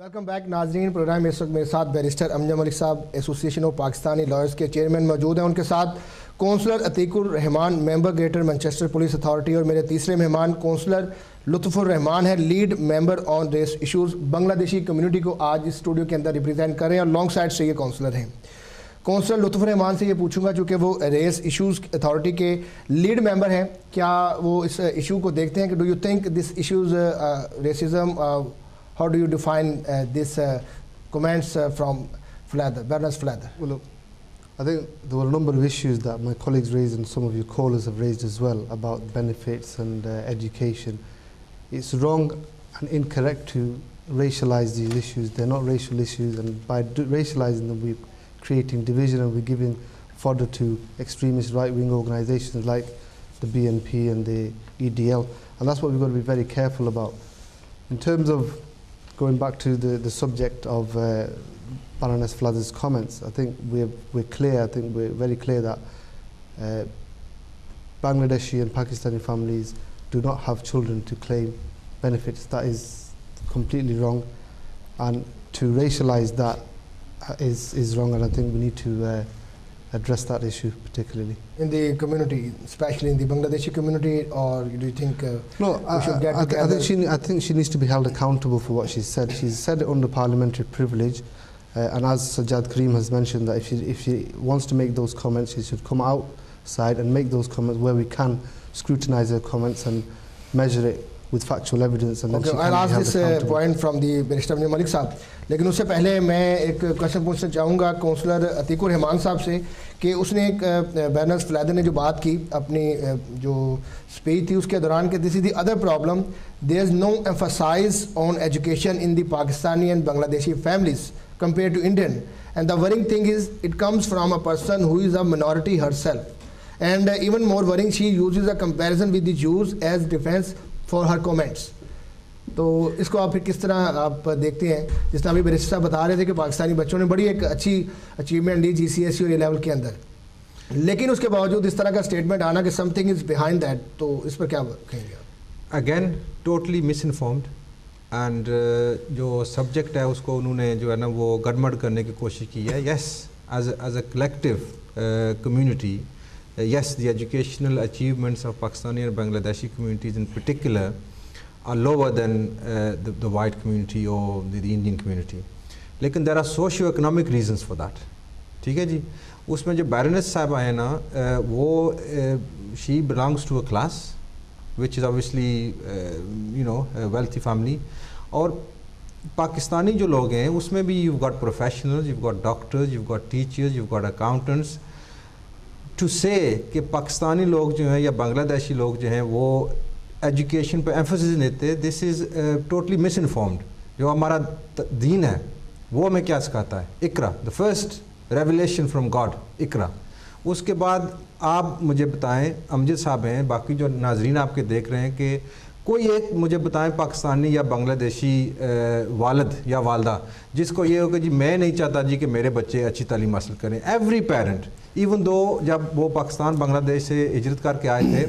Welcome back नाजरीन। Programme इस वक्त मेरे साथ बैरिस्टर अमजद मलिक साहब एसोसिएशन ऑफ पाकिस्तानी लॉयर्स के चेयरमैन मौजूद हैं, उनके साथ councillor Atiqur Rahman member Greater Manchester police authority, और मेरे तीसरे मेहमान कौंसलर लुत्फुर रहमान है, lead member on race issues. Bangladeshi community को आज इस स्टूडियो के अंदर रिप्रेजेंट कर रहे हैं और लॉन्ग साइड से ये कौंसलर हैं। कौंसलर लुत्फुर रहमान से ये पूछूंगा, चूँकि वो रेस इशूज़ अथॉरिटी के लीड मेंबर हैं, क्या वो इस इशू को देखते हैं कि do you think this issues racism, how do you define this comments from Flather, Baroness Flather? Well, look, I think there were a number of issues that my colleagues raised and some of your callers have raised as well about benefits and education. It's wrong and incorrect to racialize these issues. They're not racial issues, and by racializing them we're creating division and we're giving fodder to extremist right-wing organizations like the BNP and the EDL, and that's what we've got to be very careful about. In terms of going back to the subject of Baroness Flather's comments, I think we're clear, I think we're very clear that Bangladeshi and Pakistani families do not have children to claim benefits. That is completely wrong, and to racialize that is wrong, and I think we need to address that issue particularly. In the community, especially in the Bangladeshi community, or do you think no, we should get together? I think she needs to be held accountable for what she's said. She's said it under parliamentary privilege, and as Sajjad Karim has mentioned, that if she wants to make those comments, she should come outside and make those comments where we can scrutinise her comments and measure it with factual evidence. And okay, I'll ask this point from the Barrister Amjad Malik साहब, लेकिन उससे पहले मैं एक question पूछना चाहूँगा councillor Atiqur Rahman साहब से कि उसने एक बैरनेस फ्लैदर ने जो बात की अपनी जो स्पीच थी उसके दौरान कि this is the other problem, there is no emphasise on education in the Pakistani and Bangladeshi families compared to Indian, and the worrying thing is it comes from a person who is a minority herself, and even more worrying, she uses a comparison with the Jews as defense for her comments. तो इसको आप फिर किस तरह आप देखते हैं, जिस तरह अभी बैरिस्टर साहब बता रहे थे कि पाकिस्तानी बच्चों ने बड़ी एक अच्छी अचीवमेंट ली GCSE और A लेवल के अंदर, लेकिन उसके बावजूद इस तरह का स्टेटमेंट आना कि समथिंग इज बिहाइंड दैट, तो इस पर क्या कहेंगे? अगेन टोटली मिसइन्फॉर्म्ड, एंड जो सब्जेक्ट है उसको उन्होंने जो है ना वो गड़बड़ करने की कोशिश की है. Yes, as a collective community, yes, the educational achievements of Pakistani and Bangladeshi communities in particular are lower than the white community or the Indian community. लेकिन there are socio-economic reasons for that. ठीक है जी. उसमें जो Baroness साहब आए ना, वो she belongs to a class which is obviously a wealthy family, और पाकिस्तानी जो लोग हैं उसमें भी you've got professionals, you've got doctors, you've got teachers, you've got accountants. To say कि पाकिस्तानी लोग जो हैं या बांग्लादेशी लोग जो हैं वो एजुकेशन पे एम्फोसिस देते, this is totally misinformed. जो हमारा दीन है वो हमें क्या सिखाता है? इकरा, the first revelation from God, इकरा. उसके बाद आप मुझे बताएं, अमजद साहब हैं, बाकी जो नाजरीन आपके देख रहे हैं, कि कोई एक मुझे बताएं पाकिस्तानी या बांग्लादेशी वालिद या वालदा जिसको ये हो कि जी मैं नहीं चाहता जी कि मेरे बच्चे अच्छी तालीम हासिल करें. एवरी पेरेंट, इवन दो जब वो पाकिस्तान बांग्लादेश से हिजरत करके आए थे,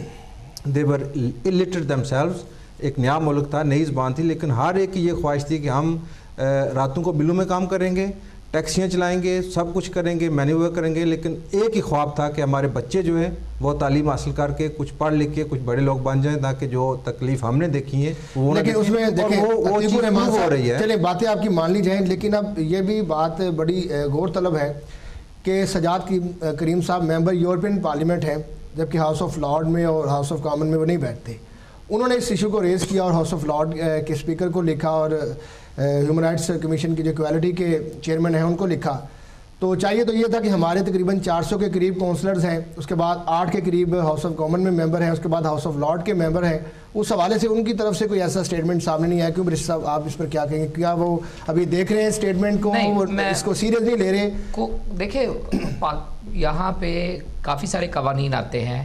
दे वर इलिटरेट देमसेल्व्स, एक नया मुल्क था, नई ज़बान थी, लेकिन हर एक की ये ख्वाहिश थी कि हम रातों को बिलों में काम करेंगे, टैक्सियाँ चलाएंगे, सब कुछ करेंगे, मैन्यूवर करेंगे, लेकिन एक ही ख्वाब था कि हमारे बच्चे जो हैं वो तालीम हासिल करके कुछ पढ़ लिख के कुछ बड़े लोग बन जाएं, ताकि जो तकलीफ हमने देखी है वो, लेकिन उसमें देखें वो चीज़ हो रही है. चलिए बातें आपकी मान ली जाएँ, लेकिन अब ये भी बात बड़ी गौर तलब है कि सजाद करीम साहब मेंबर यूरोपियन पार्लियामेंट हैं, जबकि हाउस ऑफ लॉर्ड में और हाउस ऑफ कॉमन में वो नहीं बैठते. उन्होंने इस इशू को रेज़ किया और हाउस ऑफ लॉर्ड के स्पीकर को लिखा और ह्यूमन राइट्स कमीशन की जो इक्वालिटी के चेयरमैन हैं उनको लिखा. तो चाहिए तो ये था कि हमारे तकरीबन 400 के करीब काउंसलर्स हैं, उसके बाद 8 के करीब हाउस ऑफ कॉमन में मेंबर हैं, उसके बाद हाउस ऑफ लॉर्ड के मेंबर हैं. उस हवाले से उनकी तरफ से कोई ऐसा स्टेटमेंट सामने नहीं आया. क्यों बैरिस्टर साहब आप इस पर क्या कहेंगे? क्या वो अभी देख रहे हैं स्टेटमेंट को, इसको सीरियस नहीं ले रहे? देखिए यहाँ पे काफ़ी सारे कवानीन आते हैं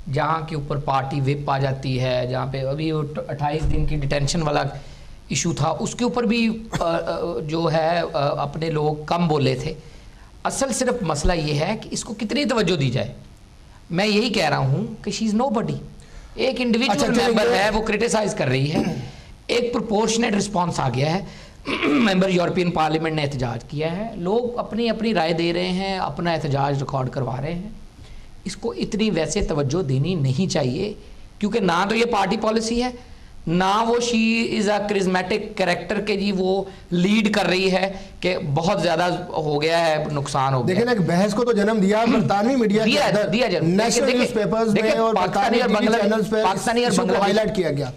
जहाँ के ऊपर पार्टी विप आ जाती है, जहाँ पे अभी 28 दिन की डिटेंशन वाला इशू था, उसके ऊपर भी जो है अपने लोग कम बोले थे. असल सिर्फ मसला ये है कि इसको कितनी तवज्जो दी जाए. मैं यही कह रहा हूँ कि शी इज़ नोबडी. एक इंडिविजुअल मेंबर है, वो क्रिटिसाइज कर रही है, एक प्रोपोर्शनेट रिस्पॉन्स आ गया है. मेंबर यूरोपियन पार्लियामेंट ने एहतजाज किया है, लोग अपनी अपनी राय दे रहे हैं, अपना एहतजाज रिकॉर्ड करवा रहे हैं। इसको इतनी वैसे तवज्जो देनी नहीं चाहिए, क्योंकि ना तो ये पार्टी पॉलिसी है, ना वो she is a charismatic character के जी वो लीड कर रही है कि बहुत ज़्यादा हो गया है, नुकसान हो गया। देखिए ना, बहस को तो जन्म दिया बरतानवी मीडिया के अंदर, नेशनल न्यूज़पेपर्स में और पाकिस्तानी और चैनल्स पे पाकिस्तानी और बांग्लादेश हाईलाइट किया गया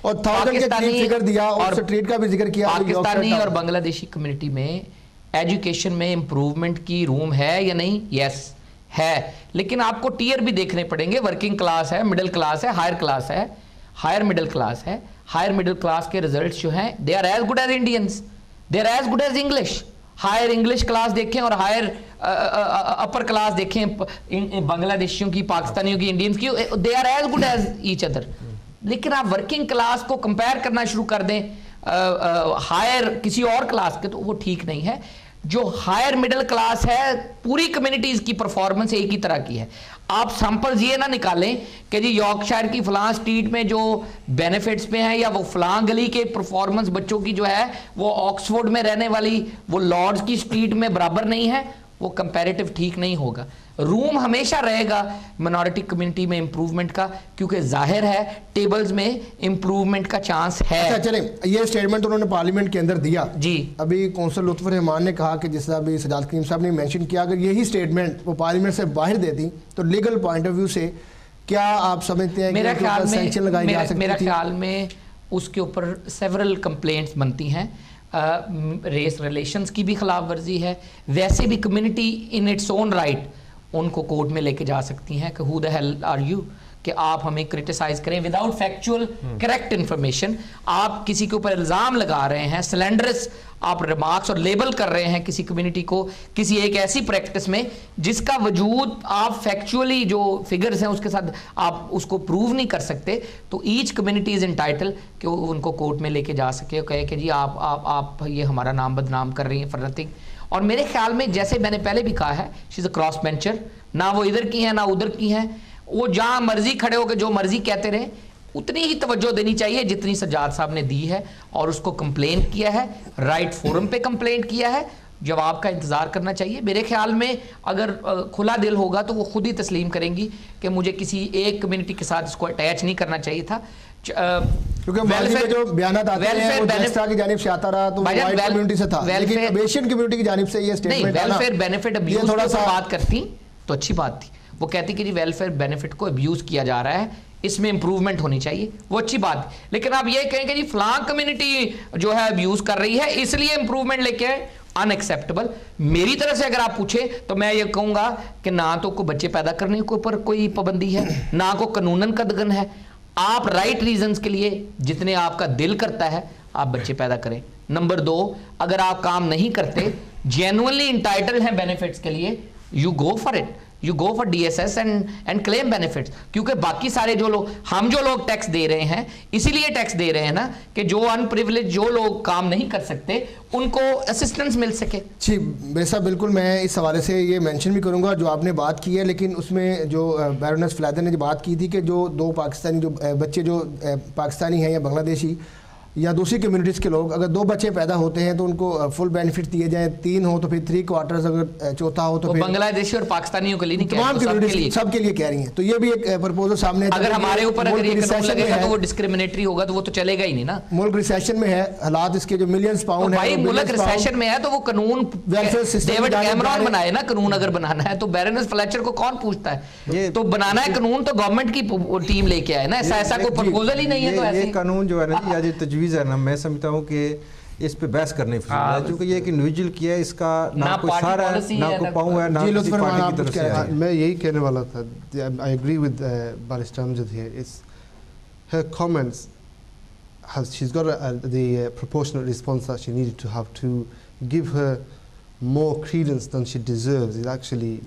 और 1000 के करीब फिगर दिया और स्ट्रीट का भी जिक्र किया। पाकिस्तानी और बांग्लादेशी कम्युनिटी में एजुकेशन में इम्प्रूवमेंट की रूम है या नहीं? यस है, लेकिन आपको टीयर भी देखने पड़ेंगे। वर्किंग क्लास है, मिडिल क्लास है, हायर क्लास है, हायर मिडिल क्लास है। हायर मिडिल क्लास के रिजल्ट्स जो हैं they are as good as Indians, they are as good as English. Higher English class देखें और हायर अपर क्लास देखें बांग्लादेशियों की, पाकिस्तानियों की, इंडियंस की, they are as good as each other. लेकिन आप वर्किंग क्लास को कंपेयर करना शुरू कर दें हायर किसी और क्लास के, तो वो ठीक नहीं है। जो हायर मिडिल क्लास है, पूरी कम्युनिटीज की परफॉर्मेंस एक ही तरह की है। आप सैंपल्स ये ना निकालें कि जी यॉर्कशायर की फलां स्ट्रीट में जो बेनिफिट्स पे हैं या वो फलां गली के परफॉर्मेंस बच्चों की जो है वो ऑक्सफोर्ड में रहने वाली वो लॉर्ड्स की स्ट्रीट में बराबर नहीं है। वो कंपैरेटिव ठीक नहीं होगा। रूम हमेशा रहेगा मिनॉरिटी कम्युनिटी में इंप्रूवमेंट का, क्योंकि जाहिर है टेबल्स में इंप्रूवमेंट का चांस है। अच्छा चलें, ये स्टेटमेंट उन्होंने पार्लियामेंट के अंदर दिया जी। अभी कौंसल लुत्फ़ुर रहमान ने कहा कि जिस अभी सजाद करीम साहब ने मेंशन किया, अगर यही स्टेटमेंट वो पार्लियामेंट से बाहर देती तो लीगल पॉइंट ऑफ व्यू से क्या आप समझते हैं मेरा कि सैंक्शन लगाई जा सकती थी? मेरा ख्याल में उसके ऊपर सेवरल कंप्लेंट्स बनती हैं। रेस रिलेशंस की भी खिलाफ वर्जी है। वैसे भी community in its own right उनको कोर्ट में लेके जा सकती हैं कि who the hell are you, कि आप हमें क्रिटिसाइज करें विदाउट फैक्चुअल करेक्ट इंफॉर्मेशन। आप किसी के ऊपर इल्ज़ाम लगा रहे हैं, स्लैंडरस आप रिमार्क्स और लेबल कर रहे हैं किसी कम्युनिटी को किसी एक ऐसी प्रैक्टिस में जिसका वजूद आप फैक्चुअली जो फिगर्स हैं उसके साथ आप उसको प्रूव नहीं कर सकते। तो ईच कम्युनिटी इज एंटाइटल कि उनको कोर्ट में लेके जा सके, कहे कि जी आप ये हमारा नाम बदनाम कर रही हैं फॉर नथिंग। और मेरे ख्याल में जैसे मैंने पहले भी कहा है, she is a cross bencher, ना वो इधर की हैं ना उधर की हैं। वो जहाँ मर्जी खड़े होकर जो मर्जी कहते रहे, उतनी ही तवज्जो देनी चाहिए जितनी सज्जाद साहब ने दी है। और उसको कंप्लेन किया है, राइट फोरम पे कंप्लेन किया है, जवाब का इंतज़ार करना चाहिए। मेरे ख्याल में अगर खुला दिल होगा तो वो खुद ही तस्लीम करेंगी कि मुझे किसी एक कम्युनिटी के साथ इसको अटैच नहीं करना चाहिए था। क्योंकि वेलफेयर जो बयानात आते हैं वो जस्टा की जानिब से आता रहा तो वाइट कम्युनिटी से था, लेकिन एशियन कम्युनिटी की जानिब से ये स्टेटमेंट वेलफेयर बेनिफिट अब्यूज थोड़ा सा बात करती तो अच्छी बात थी। वो कहती कि जी वेलफेयर बेनिफिट को अब्यूज किया जा रहा है, इसमें इंप्रूवमेंट होनी चाहिए, वो अच्छी बात है। लेकिन आप ये कहें कि जी फलां कम्युनिटी जो है अब्यूज कर रही है इसलिए इंप्रूवमेंट लेके आए, अनएक्सेप्टेबल। मेरी तरफ से अगर आप पूछे तो मैं ये कहूंगा कि ना तो कोई बच्चे पैदा करने के ऊपर कोई पाबंदी है, ना को कानूनन कदगन है। आप राइट रीजंस के लिए जितने आपका दिल करता है आप बच्चे पैदा करें। नंबर 2, अगर आप काम नहीं करते, जेन्युइनली इंटाइटल हैं बेनिफिट्स के लिए, you go for it, you go for DSS and claim benefits. क्योंकि बाकी सारे जो लोग, हम जो लोग टैक्स दे रहे हैं इसीलिए टैक्स दे रहे हैं ना कि जो अनप्रिविलेज जो लोग काम नहीं कर सकते उनको असिस्टेंस मिल सके। जी मेरे साहब, बिल्कुल मैं इस हवाले से ये मेंशन भी करूंगा जो आपने बात की है, लेकिन उसमें जो बैरोनेस फ्लैदर ने जो बात की थी कि जो 2 पाकिस्तानी जो बच्चे जो पाकिस्तानी हैं या बांग्लादेशी या दूसरी कम्युनिटीज़ के लोग, अगर 2 बच्चे पैदा होते हैं तो उनको फुल बेनिफिट दिए जाएं, 3 हो तो फिर 3 क्वार्टर्स, अगर चौथा हो तो फिर बांग्लादेशी और पाकिस्तानियों के लिए नहीं, तमाम कम्युनिटीज सबके लिए कह रही हैं। तो ये भी एक प्रपोजल सामने है। अगर हमारे ऊपर अगर ये कानून लगेगा तो वो डिस्क्रिमिनेटरी होगा, तो वो तो चलेगा ही नहीं ना। मुल्क रिसेशन में है, हालात इसके जो मिलियंस पाउंड है, भाई मुल्क रिसेशन में है तो वो कानून वेलफेयर सिस्टम डेविड कैमरॉन बनाए ना कानून। अगर बनाना है तो बैरोनेस फ्लेचर को कौन पूछता है? तो बनाना है कानून तो गवर्नमेंट की टीम लेके आए ना, ऐसा कोई प्रपोजल ही नहीं है। तो ये कानून जो है ना, आज तजवीज़ है ना, मैं समझता हूँ कि इस पे बहस करने क्योंकि ये एक इंडिविजुअल किया है, इसका ना कोई सारा है ना कोई पाँव है ना किसी पार्टी की तरफ से है। मैं यही कहने वाला था। I agree with Barrister Amjad here. It's her comments she's got the proportionate response that she needed to have to give her more credence than she deserves. Is actually,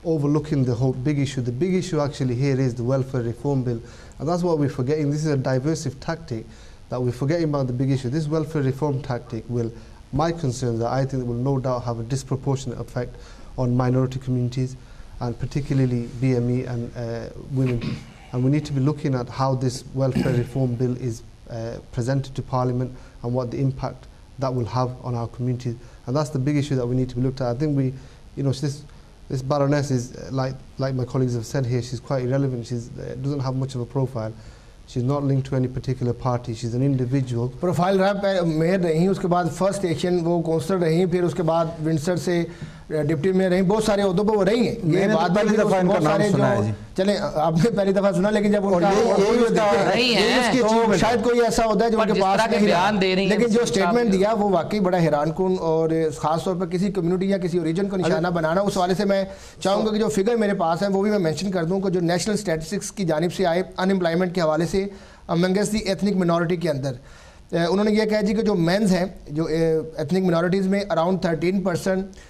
overlooking the whole big issue. The big issue actually here is the welfare reform bill, and that's what we're forgetting. This is a diversive tactic that we're forgetting about the big issue. This welfare reform tactic will, my concerns are, I think it will no doubt have a disproportionate effect on minority communities and particularly BME and women. And we need to be looking at how this welfare reform bill is presented to Parliament and what the impact that will have on our community. And that's the big issue that we need to be looked at. I think we, you know, this Baroness is, like my colleagues have said here, she's quite irrelevant. She doesn't have much of a profile. She's not linked to any particular party. She's an individual. Profile रहा mayor रही, उसके बाद first station वो counsellor रही, फिर उसके बाद Windsor से डिप्टी मेयर रही, बहुत सारे ओहदों पर वो रही हैं. ये बात पहली दफ़ा इनका नाम सुना है जी. चलें, आपने पहली दफ़ा सुना, लेकिन जब उनका नहीं है तो शायद कोई ऐसा होता है जो उनके पास नहीं बयान दे रही है, लेकिन जो स्टेटमेंट दिया वो वाकई बड़ा हैरानकुन और ख़ास तौर पर किसी कम्युनिटी या किसी ओरिजिन को निशाना बनाना. उस वाले से मैं चाहूँगा कि जो फिगर मेरे पास हैं वो भी मैं मेंशन कर दूँ कि जो नेशनल स्टैटिस्टिक्स की जानिब से आए अनएम्प्लॉयमेंट के हवाले से अमंगस दी एथनिक मिनॉरिटी के अंदर उन्होंने ये कहा जी कि जो मेंस हैं जो एथनिक मिनॉरिटीज़ में around 13%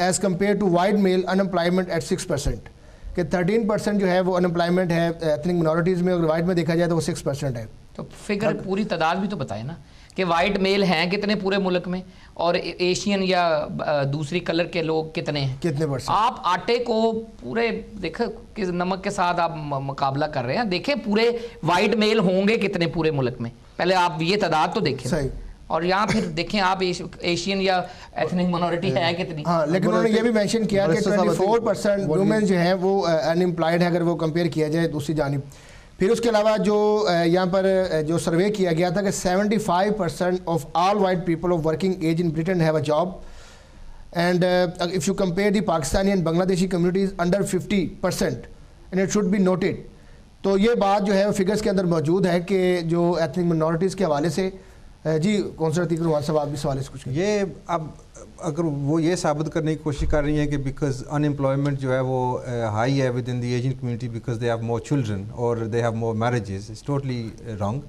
as compare to white male unemployment at 6%, कि 13% जो है वो अनएम्प्लॉयमेंट है एथनिक मिनॉरिटीज़ में, अगर वाइट में देखा जाए तो वो 6% है. तो फिगर पूरी तादाद भी तो बताए ना कि वाइट मेल हैं कितने पूरे मुल्क में और एशियन या दूसरी कलर के लोग कितने हैं, कितने %. आप आटे को पूरे देखो किस नमक के साथ आप मुकाबला कर रहे हैं, देखें पूरे वाइट मेल होंगे कितने पूरे मुल्क में, पहले आप ये तादाद तो देखें. सही. और यहाँ फिर देखें आप एशियन या एथनिक मिनॉरिटी है कितनी. हाँ, लेकिन उन्होंने ये भी मेंशन किया कि 24% वुमेन जो हैं वो अनएम्प्लॉयड है अगर वो कंपेयर किया जाए दूसरी जानिब. फिर उसके अलावा जो यहाँ पर जो सर्वे किया गया था कि 75% of all white people of working age in Britain have a job, and if you compare the Pakistani and Bangladeshi communities under 50%, and it should be noted. तो ये बात जो है फिगर्स के अंदर मौजूद है कि जो एथनिक मिनॉरिटीज़ के हवाले से जी कौंसलर अतीकुर रहमान साहब आप भी सवाल से कुछ ये अब अगर वो ये साबित करने की कोशिश कर रही हैं कि बिकॉज अनएम्प्लॉयमेंट जो है वो हाई है within the ageing community because they have more children और they have more marriages, it's totally wrong.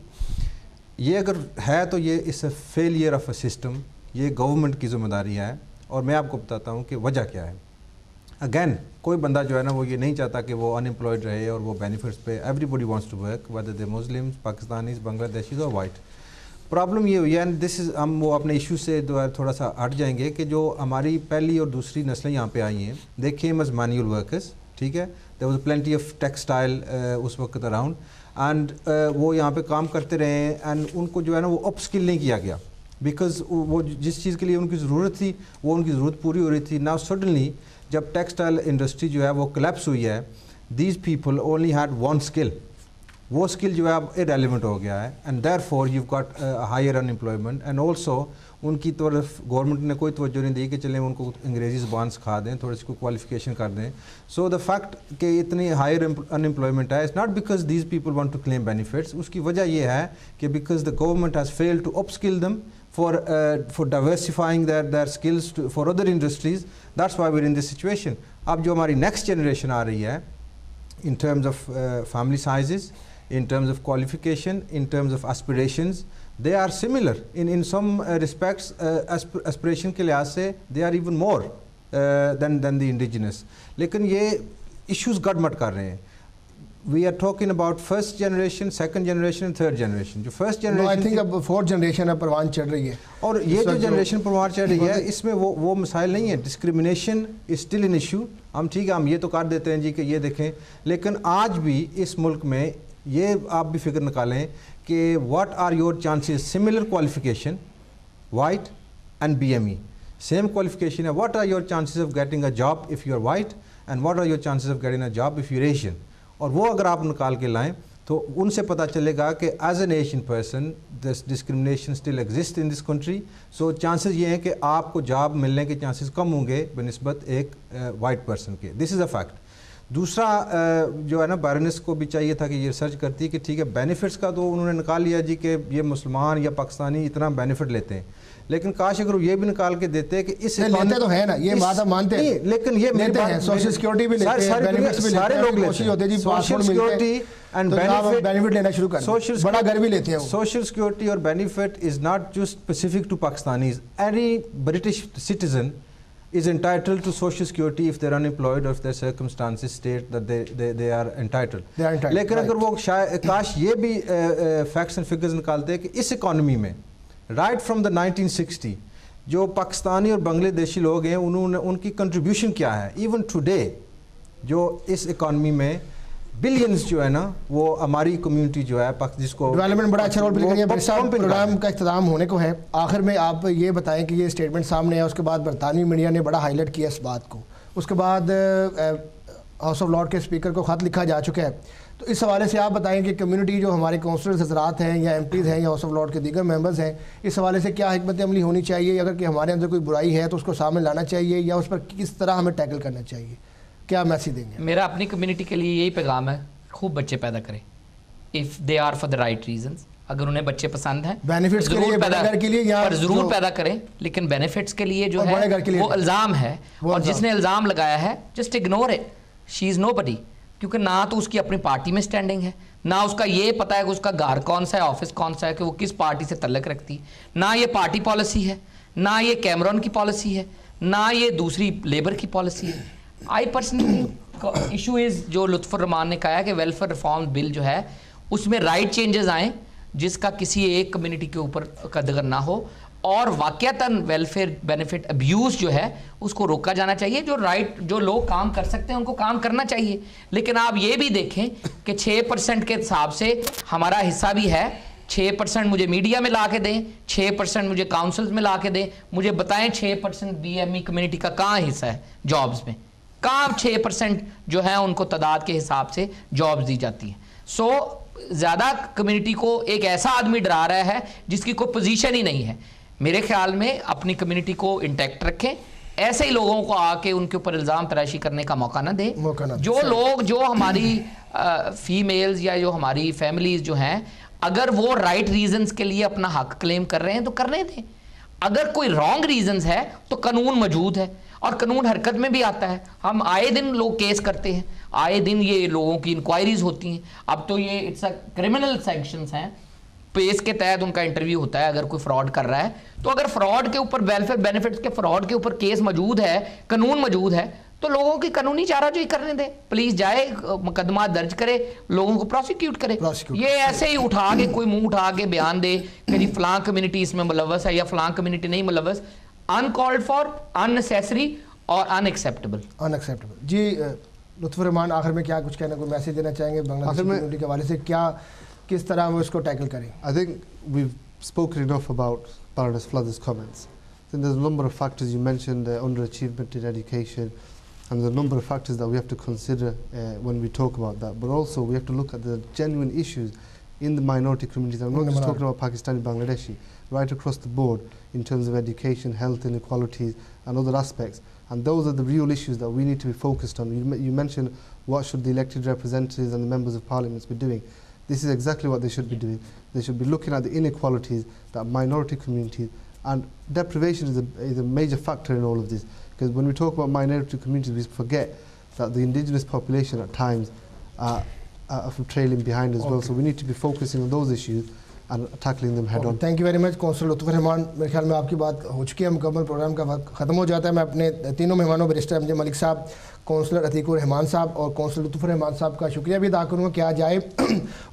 ये अगर है तो ये it's a failure of a system, ये गवर्नमेंट की जिम्मेदारी है. और मैं आपको बताता हूँ कि वजह क्या है. अगेन कोई बंदा जो है ना वो ये नहीं चाहता कि वो अनएम्प्लॉयड रहे और वो बेनिफिट्स पे, everybody wants to work whether they Muslims, Pakistanis, Bangladeshis और वाइट. प्रॉब्लम ये हुई है, एंड दिस इज़ हम वो अपने इशू से थोड़ा सा हट जाएंगे कि जो हमारी पहली और दूसरी नस्लें यहाँ पे आई हैं, they came as manual workers, ठीक है. There was plenty of textile उस वक्त अराउंड, एंड वो यहाँ पे काम करते रहे, एंड उनको जो है ना वो अप स्किल नहीं किया गया बिकॉज वो जिस चीज़ के लिए उनकी ज़रूरत थी वो उनकी ज़रूरत पूरी हो रही थी. नाउ सडनली जब टेक्सटाइल इंडस्ट्री जो है वो कोलैप्स हुई है, these people only had one skill, वो स्किल जो है अब इरेलीवेंट हो गया है, and therefore you got higher unemployment. And also उनकी तरफ गवर्नमेंट ने कोई तवज्जो नहीं दी कि चलें उनको अंग्रेज़ी ज़बान सिखा दें, थोड़ी सी क्वालिफिकेशन कर दें. सो द फैक्ट कि इतनी हायर अनएम्प्लॉयमेंट है, it's not because these people want to claim benefits. उसकी वजह ये है कि because the government has failed to upskill them for diversifying their skills for other industries. That's why we're in this situation. अब जो हमारी next generation आ रही है, in terms of family sizes, in terms of qualification, in terms of aspirations, they are similar in some respects. Aspiration के लिहाज से they are even more than the indigenous. लेकिन ये issues गड़मड़ कर रहे हैं. We are talking about first generation, second generation and third generation. जो first generation, no, I think अब fourth generation अब परवान चढ़ रही है, और ये जो generation परवान चढ़ रही है इसमें वो मसाइल नहीं है. Discrimination is still an issue. हम ठीक है, हम ये तो कर देते हैं जी कि ये देखें, लेकिन आज भी इस मुल्क में ये आप भी फिक्र निकालें कि what are your chances, similar qualification, white and BME, same qualification है, what are your chances of getting a job if you are white and what are your chances of getting a job if you are Asian. और वो अगर आप निकाल के लाएं तो उनसे पता चलेगा कि as an Asian person this discrimination still exist in this country. So chances ये हैं कि आपको जॉब मिलने के चांसेस कम होंगे बनिस्बत एक वाइट पर्सन के. This is a fact. दूसरा जो है ना, बैरनेस को भी चाहिए था कि ये रिसर्च करती कि ठीक है बेनिफिट्स का तो उन्होंने निकाल लिया जी कि ये मुसलमान या पाकिस्तानी इतना बेनिफिट लेते हैं, लेकिन काश अगर ये भी निकाल के देते कि इस लेते तो है ना, ये बात हम मानते हैं, लेकिन ये लेते हैं, सोशल सिक्योरिटी भी लेते हैं, बेनिफिट्स भी लेते हैं, सारे लोग लेते हैं जी, सोशल सिक्योरिटी एंड बेनिफिट लेना शुरू कर, बड़ा घर भी लेते हैं. सोशल सिक्योरिटी और benefit is not just specific to Pakistanis. Any British citizen is entitled to social security if they're unemployed or if their circumstances state that they are entitled. लेकिन अगर वो काश ये भी facts and figures निकालते कि इस इकॉनमी में right from the 1960 जो पाकिस्तानी और बांग्लादेशी लोग हैं उन्होंने उनकी कंट्रीब्यूशन क्या है. इवन टुडे जो इस इकॉनमी में बिलियंस जो है ना वो हमारी कम्युनिटी जो है जिसको डेवलपमेंट बड़ा अच्छा रोल प्ले करेंगे। भाई साहब, प्रोग्राम का इख्तिताम होने को है, आखिर में आप ये बताएं कि ये स्टेटमेंट सामने आया, उसके बाद बरतानवी मीडिया ने बड़ा हाईलाइट किया इस बात को, उसके बाद हाउस ऑफ लॉर्ड के स्पीकर को ख़त लिखा जा चुका है, तो इस हवाले से आप बताएं कि कम्युनिटी जो हमारे काउंसलर्स हजरात हैं या एमपीज़ हैं या हाउस ऑफ लॉर्ड के दीगर मेंबर्स हैं, इस हवाले से क्या हिकमत अमली होनी चाहिए, अगर कि हमारे अंदर कोई बुराई है तो उसको सामने लाना चाहिए या उस पर किस तरह हमें टैकल करना चाहिए, क्या मैसेज देंगे? मेरा अपनी कम्युनिटी के लिए यही पैगाम है, खूब बच्चे पैदा करें if they are for the right reasons. अगर उन्हें बच्चे पसंद हैं बेनिफिट्स के लिए, बड़े घर के लिए या ज़रूर पैदा करें, लेकिन बेनिफिट्स के लिए जो है वो इल्ज़ाम है, और जिसने इल्ज़ाम लगाया है just ignore it, she is nobody. क्योंकि ना तो उसकी अपनी पार्टी में स्टैंडिंग है, ना उसका ये पता है कि उसका घर कौन सा है, ऑफिस कौन सा है, कि वो किस पार्टी से तल्लक रखती है, ना ये पार्टी पॉलिसी है, ना ये कैमरॉन की पॉलिसी है, ना ये दूसरी लेबर की पॉलिसी है। आई पर्सनली इशू इज़ जो लुत्फुर रहमान ने कहा है कि वेलफेयर रिफॉर्म बिल जो है उसमें राइट चेंजेस आएँ जिसका किसी एक कम्युनिटी के ऊपर कदर ना हो, और वाक़यातन वेलफेयर बेनिफिट अब्यूज़ जो है उसको रोका जाना चाहिए। जो लोग काम कर सकते हैं उनको काम करना चाहिए, लेकिन आप ये भी देखें कि 6% के हिसाब से हमारा हिस्सा भी है, 6% मुझे मीडिया में ला के दें, 6% मुझे काउंसिल्स में ला के दें, मुझे बताएं 6% BME कम्युनिटी का कहाँ हिस्सा है जॉब्स में, कहाँ 6% जो है उनको तादाद के हिसाब से जॉब्स दी जाती हैं। सो ज़्यादा कम्युनिटी को एक ऐसा आदमी डरा रहा है जिसकी कोई पोजीशन ही नहीं है। मेरे ख्याल में अपनी कम्युनिटी को इंटैक्ट रखें, ऐसे ही लोगों को आके उनके ऊपर इल्ज़ाम तराशी करने का मौका ना दें। जो लोग जो हमारी फीमेल्स या जो हमारी फैमिलीज जो हैं, अगर वो राइट रीजंस के लिए अपना हक क्लेम कर रहे हैं तो करने दें। अगर कोई रॉन्ग रीजंस है तो कानून मौजूद है और कानून हरकत में भी आता है। हम आए दिन लोग केस करते हैं, आए दिन ये लोगों की इंक्वायरीज होती हैं। अब तो ये इट्स अ क्रिमिनल सैंक्शंस हैं, पेस के तहत उनका इंटरव्यू होता है अगर कोई फ्रॉड कर रहा है। तो अगर फ्रॉड के ऊपर, वेलफेयर बेनिफिट्स के फ्रॉड के ऊपर केस मौजूद है, कानून मौजूद है, तो लोगों की कानूनी चाराजोई करने दें। पुलिस जाए, मुकदमा दर्ज करे, लोगों को प्रोसिक्यूट करे। ये ऐसे ही उठा के कोई मुंह उठा के बयान दे कि जी फलां कम्युनिटी इसमें मुलव्वस है या फलां कम्युनिटी नहीं मुलव्वस, अनकॉल्ड फॉर, अननेसेसरी और अनएक्सेप्टेबल। जी लुत्फुर रहमान, आखिर में क्या कुछ कहना, कोई मैसेज देना चाहेंगे बांग्लादेश कम्युनिटी के हवाले से, क्या किस तरह वो इसको टैकल करें? I think we've spoken enough about Baroness Flood's comments. I think there's a number of factors you mentioned, underachievement in education, and there's a number of factors that we have to consider when we talk about that. But also we have to look at the genuine issues in the minority communities. I'm not just talking about Pakistani, Bangladeshi, right across the board in terms of education, health inequalities, and other aspects. And those are the real issues that we need to be focused on. You mentioned what should the elected representatives and the members of parliament be doing. This is exactly what they should be doing. They should be looking at the inequalities that minority communities, and deprivation is a major factor in all of this. Because when we talk about minority communities, we forget that the indigenous population at times are trailing behind as well. So we need to be focusing on those issues and tackling them head on. Thank you very much councillor Lutfur Rahman. मेरे ख्याल में आपकी बात हो चुकी है मुकम्मल, programme का वक्त ख़त्म हो जाता है। मैं अपने तीनों मेहमानों बैरिस्टर एमजे मलिक साहब, काउंसलर अतीकुर रहमान साहब और काउंसलर लुत्फुर रहमान साहब का शुक्रिया भी अदा करूँगा कि आज आए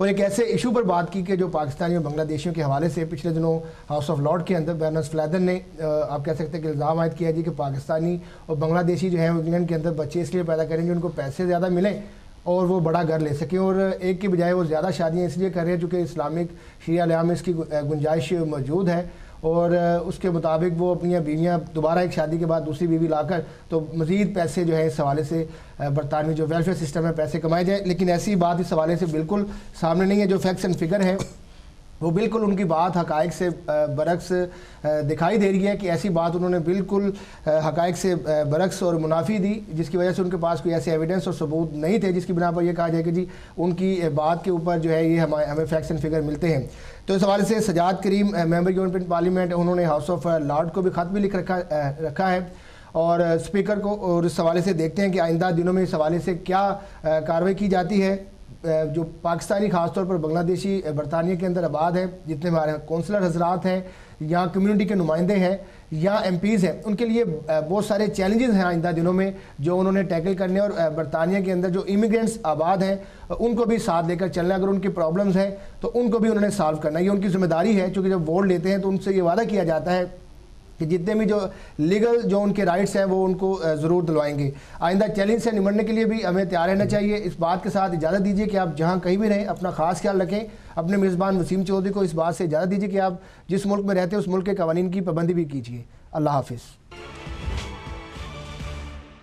और एक ऐसे इशू पर बात की कि जो पाकिस्तानी और बांग्लादेशियों के हवाले से पिछले दिनों हाउस ऑफ लॉर्ड के अंदर बैरनेस फ्लैदर ने आप कह सकते हैं कि इल्ज़ाम आयद किया जी कि पाकिस्तानी और बांग्लादेशी जो हैं इंग्लैंड के अंदर बच्चे इसलिए पैदा करेंगे उनको पैसे ज़्यादा मिलें और वो बड़ा घर ले सकें, और एक की बजाय वो ज़्यादा शादियाँ इसलिए कर रहे हैं चूँकि इस्लामिक शरिया लिहाज में इसकी गुंजाइश मौजूद है, और उसके मुताबिक वो अपनी बीवियाँ दोबारा एक शादी के बाद दूसरी बीवी लाकर तो मज़ीद पैसे जो है इस हवाले से बरतानवी जो वेलफेयर सिस्टम है पैसे कमाए जाए। लेकिन ऐसी बात इस हवाले से बिल्कुल सामने नहीं है। जो फैक्ट्स एंड फिगर है वो बिल्कुल उनकी बात हक़ाइक़ से बरक्स दिखाई दे रही है कि ऐसी बात उन्होंने बिल्कुल हक़ाइक़ से बरक्स और मुनाफी दी, जिसकी वजह से उनके पास कोई ऐसे एविडेंस और सबूत नहीं थे जिसकी बिना पर यह कहा जाए कि जी उनकी बात के ऊपर जो है ये हमें फैक्ट्स एंड फिगर मिलते हैं। तो इस हवाले से सजाद करीम मेंबर यूरोपियन पार्लियामेंट, उन्होंने हाउस ऑफ लॉर्ड को भी ख़त भी लिख रखा है और स्पीकर को, और इस हवाले से देखते हैं कि आइंदा दिनों में इस हवाले से क्या कार्रवाई की जाती है। जो पाकिस्तानी ख़ासतौर पर बांग्लादेशी बरतानिया के अंदर आबाद हैं, जितने हमारे कौंसलर हजरात हैं या कम्युनिटी के नुमाइंदे हैं या एमपीज़ हैं, उनके लिए बहुत सारे चैलेंजेस हैं आइंदा दिनों में जो उन्होंने टैकल करने, और बरतानिया के अंदर जो इमिग्रेंट्स आबाद हैं उनको भी साथ लेकर चलना। अगर उनकी प्रॉब्लम्स हैं तो उनको भी उन्होंने सॉल्व करना, ये उनकी जिम्मेदारी है। चूँकि जब वोट लेते हैं तो उनसे ये वादा किया जाता है کہ جتنے بھی جو لیگل جو ان کے رائٹس ہیں وہ ان کو ضرور دلوائیں گے. آئندہ چیلنج سے نمٹنے کے لیے بھی ہمیں تیار رہنا چاہیے. اس بات کے ساتھ اجازت دیجیے کہ آپ جہاں کہیں بھی رہیں اپنا خاص خیال رکھیں. اپنے میزبان وسیم چودھری کو اس بات سے اجازت دیجیے کہ آپ جس ملک میں رہتے ہیں اس ملک کے قوانین کی پابندی بھی کیجیے. اللہ حافظ.